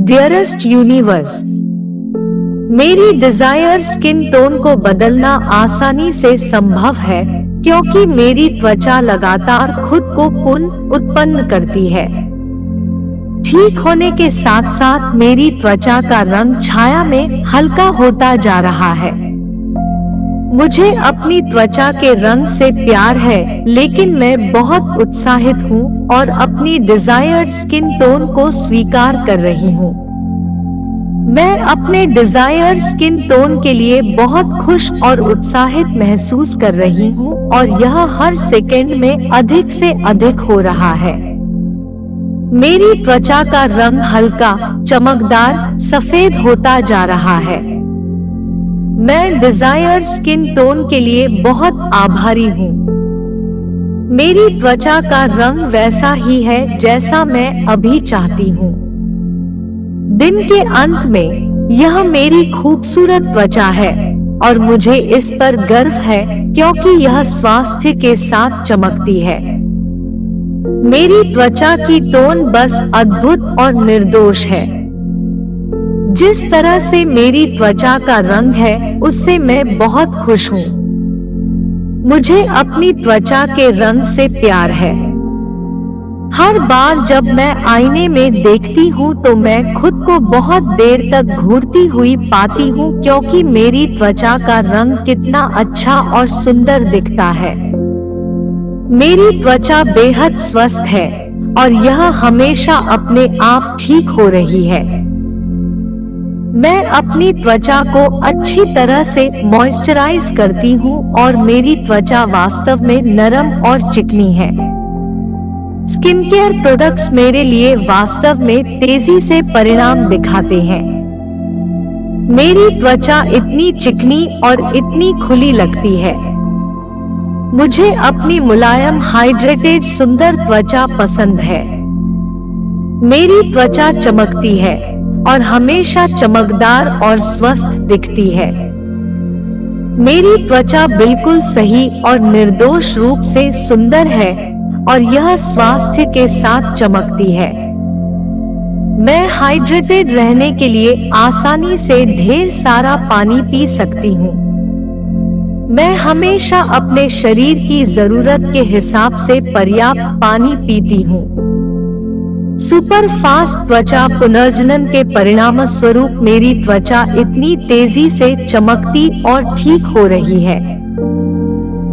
Dearest universe, मेरी Dzire skin tone को बदलना आसानी से संभव है क्योंकि मेरी त्वचा लगातार खुद को पुनः उत्पन्न करती है। ठीक होने के साथ साथ मेरी त्वचा का रंग छाया में हल्का होता जा रहा है। मुझे अपनी त्वचा के रंग से प्यार है, लेकिन मैं बहुत उत्साहित हूँ और अपनी डिजायर्ड स्किन टोन को स्वीकार कर रही हूँ। मैं अपने डिजायर्ड स्किन टोन के लिए बहुत खुश और उत्साहित महसूस कर रही हूँ और यह हर सेकंड में अधिक से अधिक हो रहा है। मेरी त्वचा का रंग हल्का, चमकदार, सफेद होता जा रहा है। मैं डिजायर्ड स्किन टोन के लिए बहुत आभारी हूँ। मेरी त्वचा का रंग वैसा ही है जैसा मैं अभी चाहती हूँ। दिन के अंत में यह मेरी खूबसूरत त्वचा है और मुझे इस पर गर्व है क्योंकि यह स्वास्थ्य के साथ चमकती है। मेरी त्वचा की टोन बस अद्भुत और निर्दोष है। जिस तरह से मेरी त्वचा का रंग है उससे मैं बहुत खुश हूँ। मुझे अपनी त्वचा के रंग से प्यार है। हर बार जब मैं आईने में देखती हूँ तो मैं खुद को बहुत देर तक घूरती हुई पाती हूँ क्योंकि मेरी त्वचा का रंग कितना अच्छा और सुंदर दिखता है। मेरी त्वचा बेहद स्वस्थ है और यह हमेशा अपने आप ठीक हो रही है। मैं अपनी त्वचा को अच्छी तरह से मॉइस्चराइज करती हूँ और मेरी त्वचा वास्तव में नरम और चिकनी है। स्किन केयर प्रोडक्ट्स मेरे लिए वास्तव में तेजी से परिणाम दिखाते हैं। मेरी त्वचा इतनी चिकनी और इतनी खुली लगती है। मुझे अपनी मुलायम, हाइड्रेटेड, सुंदर त्वचा पसंद है। मेरी त्वचा चमकती है और हमेशा चमकदार और स्वस्थ दिखती है। मेरी त्वचा बिल्कुल सही और निर्दोष रूप से सुंदर है और यह स्वास्थ्य के साथ चमकती है। मैं हाइड्रेटेड रहने के लिए आसानी से ढेर सारा पानी पी सकती हूँ। मैं हमेशा अपने शरीर की जरूरत के हिसाब से पर्याप्त पानी पीती हूँ। सुपर फास्ट त्वचा पुनर्जनन के परिणाम स्वरूप मेरी त्वचा इतनी तेजी से चमकती और ठीक हो रही है।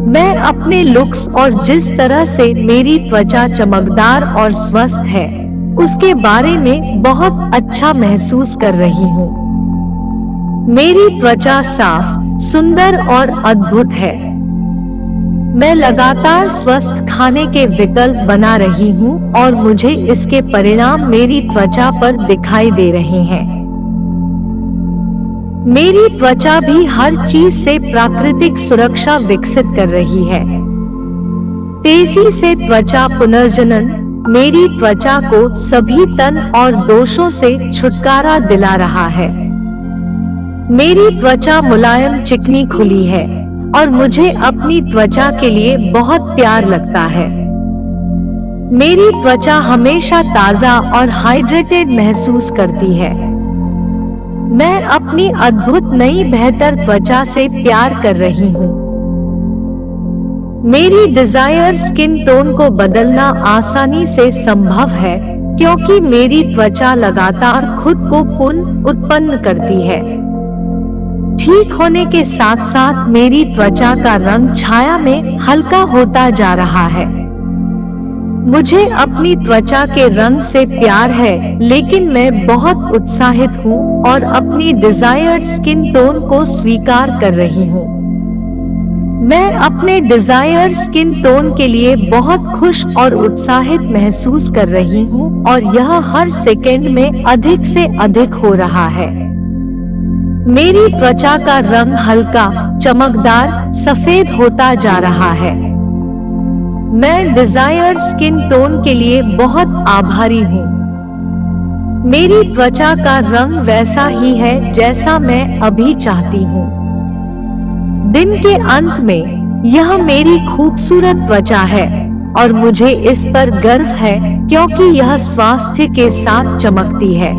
मैं अपने लुक्स और जिस तरह से मेरी त्वचा चमकदार और स्वस्थ है उसके बारे में बहुत अच्छा महसूस कर रही हूँ। मेरी त्वचा साफ, सुंदर और अद्भुत है। मैं लगातार स्वस्थ खाने के विकल्प बना रही हूँ और मुझे इसके परिणाम मेरी त्वचा पर दिखाई दे रहे हैं। मेरी त्वचा भी हर चीज से प्राकृतिक सुरक्षा विकसित कर रही है। तेजी से त्वचा पुनर्जनन मेरी त्वचा को सभी तन और दोषों से छुटकारा दिला रहा है। मेरी त्वचा मुलायम, चिकनी, खुली है और मुझे अपनी त्वचा के लिए बहुत प्यार लगता है। मेरी त्वचा हमेशा ताजा और हाइड्रेटेड महसूस करती है। मैं अपनी अद्भुत नई बेहतर त्वचा से प्यार कर रही हूँ। मेरी डिजायर स्किन टोन को बदलना आसानी से संभव है क्योंकि मेरी त्वचा लगातार खुद को पुनः उत्पन्न करती है। ठीक होने के साथ साथ मेरी त्वचा का रंग छाया में हल्का होता जा रहा है। मुझे अपनी त्वचा के रंग से प्यार है, लेकिन मैं बहुत उत्साहित हूँ और अपनी डिजायर्ड स्किन टोन को स्वीकार कर रही हूँ। मैं अपने डिजायर्ड स्किन टोन के लिए बहुत खुश और उत्साहित महसूस कर रही हूँ और यह हर सेकंड में अधिक से अधिक हो रहा है। मेरी त्वचा का रंग हल्का, चमकदार, सफेद होता जा रहा है। मैं डिजायर्ड स्किन टोन के लिए बहुत आभारी हूँ। मेरी त्वचा का रंग वैसा ही है जैसा मैं अभी चाहती हूँ। दिन के अंत में यह मेरी खूबसूरत त्वचा है और मुझे इस पर गर्व है क्योंकि यह स्वास्थ्य के साथ चमकती है।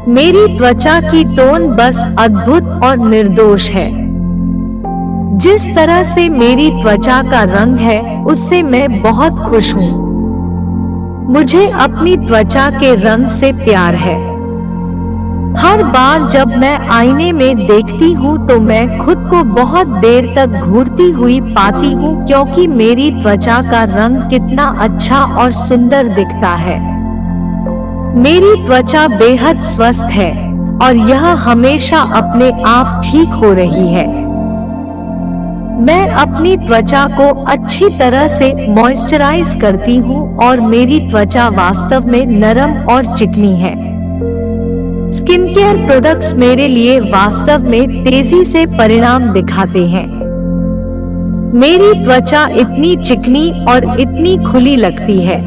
मेरी त्वचा की टोन बस अद्भुत और निर्दोष है। जिस तरह से मेरी त्वचा का रंग है उससे मैं बहुत खुश हूँ। मुझे अपनी त्वचा के रंग से प्यार है। हर बार जब मैं आईने में देखती हूँ तो मैं खुद को बहुत देर तक घूरती हुई पाती हूँ, क्योंकि मेरी त्वचा का रंग कितना अच्छा और सुंदर दिखता है। मेरी त्वचा बेहद स्वस्थ है और यह हमेशा अपने आप ठीक हो रही है। मैं अपनी त्वचा को अच्छी तरह से मॉइस्चराइज करती हूँ और मेरी त्वचा वास्तव में नरम और चिकनी है। स्किन केयर प्रोडक्ट्स मेरे लिए वास्तव में तेजी से परिणाम दिखाते हैं। मेरी त्वचा इतनी चिकनी और इतनी खुली लगती है।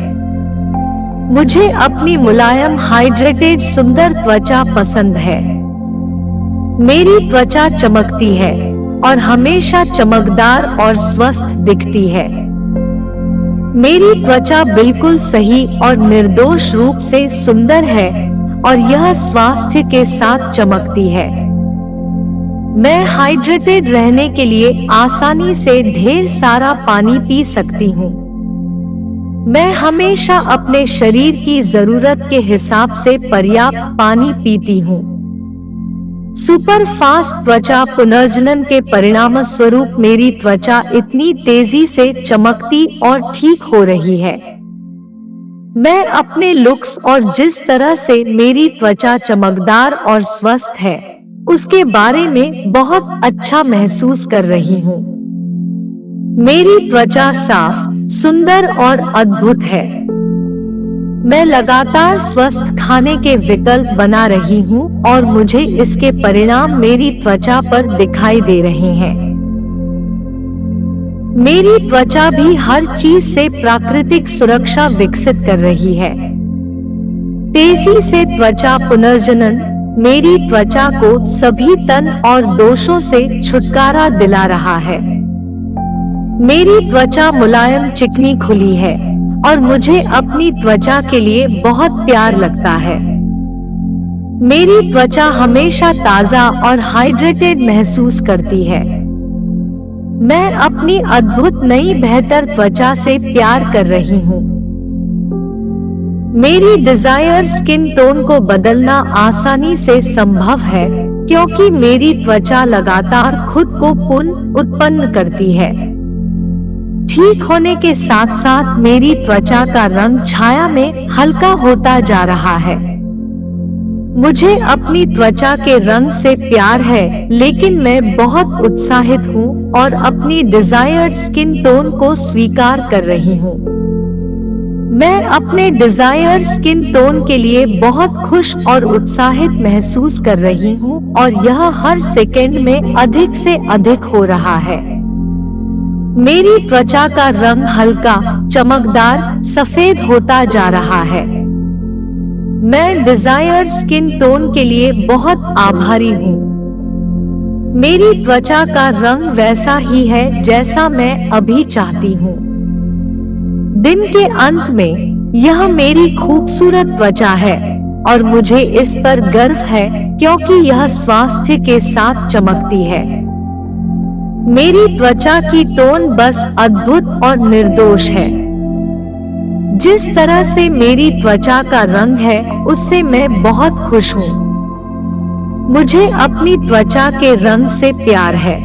मुझे अपनी मुलायम हाइड्रेटेड सुंदर त्वचा पसंद है। मेरी त्वचा चमकती है और हमेशा चमकदार और स्वस्थ दिखती है। मेरी त्वचा बिल्कुल सही और निर्दोष रूप से सुंदर है और यह स्वास्थ्य के साथ चमकती है। मैं हाइड्रेटेड रहने के लिए आसानी से ढेर सारा पानी पी सकती हूँ। मैं हमेशा अपने शरीर की जरूरत के हिसाब से पर्याप्त पानी पीती हूँ। सुपर फास्ट त्वचा पुनर्जनन के परिणामस्वरूप मेरी त्वचा इतनी तेजी से चमकती और ठीक हो रही है। मैं अपने लुक्स और जिस तरह से मेरी त्वचा चमकदार और स्वस्थ है उसके बारे में बहुत अच्छा महसूस कर रही हूँ। मेरी त्वचा साफ, सुंदर और अद्भुत है। मैं लगातार स्वस्थ खाने के विकल्प बना रही हूँ और मुझे इसके परिणाम मेरी त्वचा पर दिखाई दे रहे हैं। मेरी त्वचा भी हर चीज से प्राकृतिक सुरक्षा विकसित कर रही है। तेजी से त्वचा पुनर्जनन मेरी त्वचा को सभी तन और दोषों से छुटकारा दिला रहा है। मेरी त्वचा मुलायम, चिकनी, खुली है और मुझे अपनी त्वचा के लिए बहुत प्यार लगता है। मेरी त्वचा हमेशा ताजा और हाइड्रेटेड महसूस करती है। मैं अपनी अद्भुत नई बेहतर त्वचा से प्यार कर रही हूँ। मेरी डिजायर स्किन टोन को बदलना आसानी से संभव है, क्योंकि मेरी त्वचा लगातार खुद को पुनः उत्पन्न करती है। ठीक होने के साथ साथ मेरी त्वचा का रंग छाया में हल्का होता जा रहा है। मुझे अपनी त्वचा के रंग से प्यार है, लेकिन मैं बहुत उत्साहित हूँ और अपनी डिजायर्ड स्किन टोन को स्वीकार कर रही हूँ। मैं अपने डिजायर्ड स्किन टोन के लिए बहुत खुश और उत्साहित महसूस कर रही हूँ और यह हर सेकंड में अधिक से अधिक हो रहा है। मेरी त्वचा का रंग हल्का, चमकदार, सफेद होता जा रहा है। मैं डिजायर स्किन टोन के लिए बहुत आभारी हूँ। मेरी त्वचा का रंग वैसा ही है जैसा मैं अभी चाहती हूँ। दिन के अंत में यह मेरी खूबसूरत त्वचा है और मुझे इस पर गर्व है, क्योंकि यह स्वास्थ्य के साथ चमकती है। मेरी त्वचा की टोन बस अद्भुत और निर्दोष है। जिस तरह से मेरी त्वचा का रंग है उससे मैं बहुत खुश हूँ। मुझे अपनी त्वचा के रंग से प्यार है।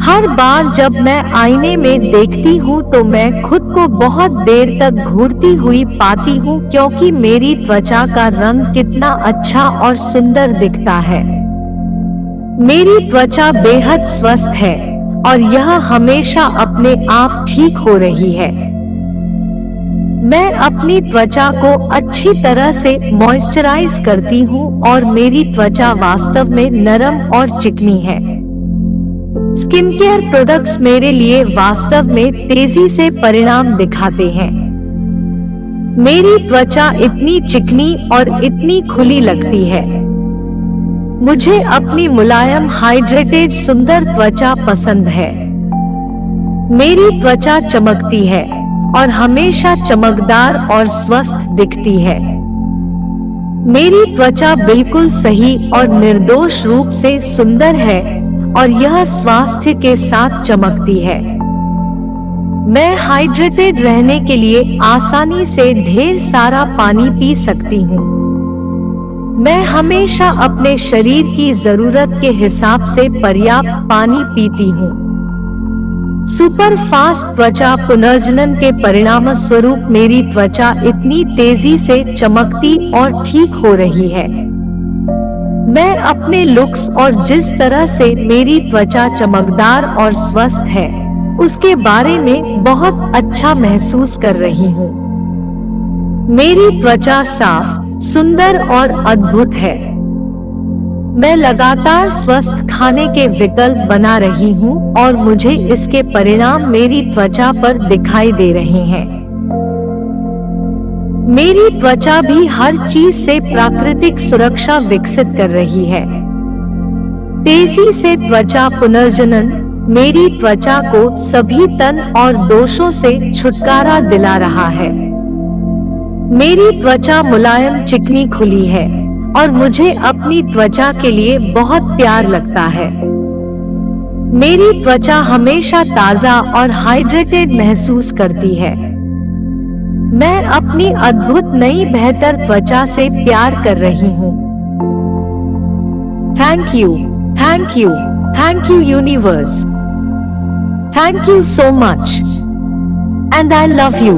हर बार जब मैं आईने में देखती हूँ तो मैं खुद को बहुत देर तक घूरती हुई पाती हूँ, क्योंकि मेरी त्वचा का रंग कितना अच्छा और सुंदर दिखता है। मेरी त्वचा बेहद स्वस्थ है और यह हमेशा अपने आप ठीक हो रही है। मैं अपनी त्वचा को अच्छी तरह से मॉइस्चराइज करती हूँ और मेरी त्वचा वास्तव में नरम और चिकनी है। स्किन केयर प्रोडक्ट्स मेरे लिए वास्तव में तेजी से परिणाम दिखाते हैं। मेरी त्वचा इतनी चिकनी और इतनी खुली लगती है। मुझे अपनी मुलायम, हाइड्रेटेड, सुंदर त्वचा पसंद है। मेरी त्वचा चमकती है और हमेशा चमकदार और स्वस्थ दिखती है। मेरी त्वचा बिल्कुल सही और निर्दोष रूप से सुंदर है और यह स्वास्थ्य के साथ चमकती है। मैं हाइड्रेटेड रहने के लिए आसानी से ढेर सारा पानी पी सकती हूँ। मैं हमेशा अपने शरीर की जरूरत के हिसाब से पर्याप्त पानी पीती हूँ। सुपर फास्ट त्वचा पुनर्जनन के परिणाम स्वरूप मेरी त्वचा इतनी तेजी से चमकती और ठीक हो रही है। मैं अपने लुक्स और जिस तरह से मेरी त्वचा चमकदार और स्वस्थ है उसके बारे में बहुत अच्छा महसूस कर रही हूँ। मेरी त्वचा साफ, सुंदर और अद्भुत है। मैं लगातार स्वस्थ खाने के विकल्प बना रही हूँ और मुझे इसके परिणाम मेरी त्वचा पर दिखाई दे रहे हैं। मेरी त्वचा भी हर चीज से प्राकृतिक सुरक्षा विकसित कर रही है। तेजी से त्वचा पुनर्जनन मेरी त्वचा को सभी तन और दोषों से छुटकारा दिला रहा है। मेरी त्वचा मुलायम, चिकनी, खुली है और मुझे अपनी त्वचा के लिए बहुत प्यार लगता है। मेरी त्वचा हमेशा ताजा और हाइड्रेटेड महसूस करती है। मैं अपनी अद्भुत नई बेहतर त्वचा से प्यार कर रही हूँ। Thank you, thank you, thank you universe. Thank you so much and I love you.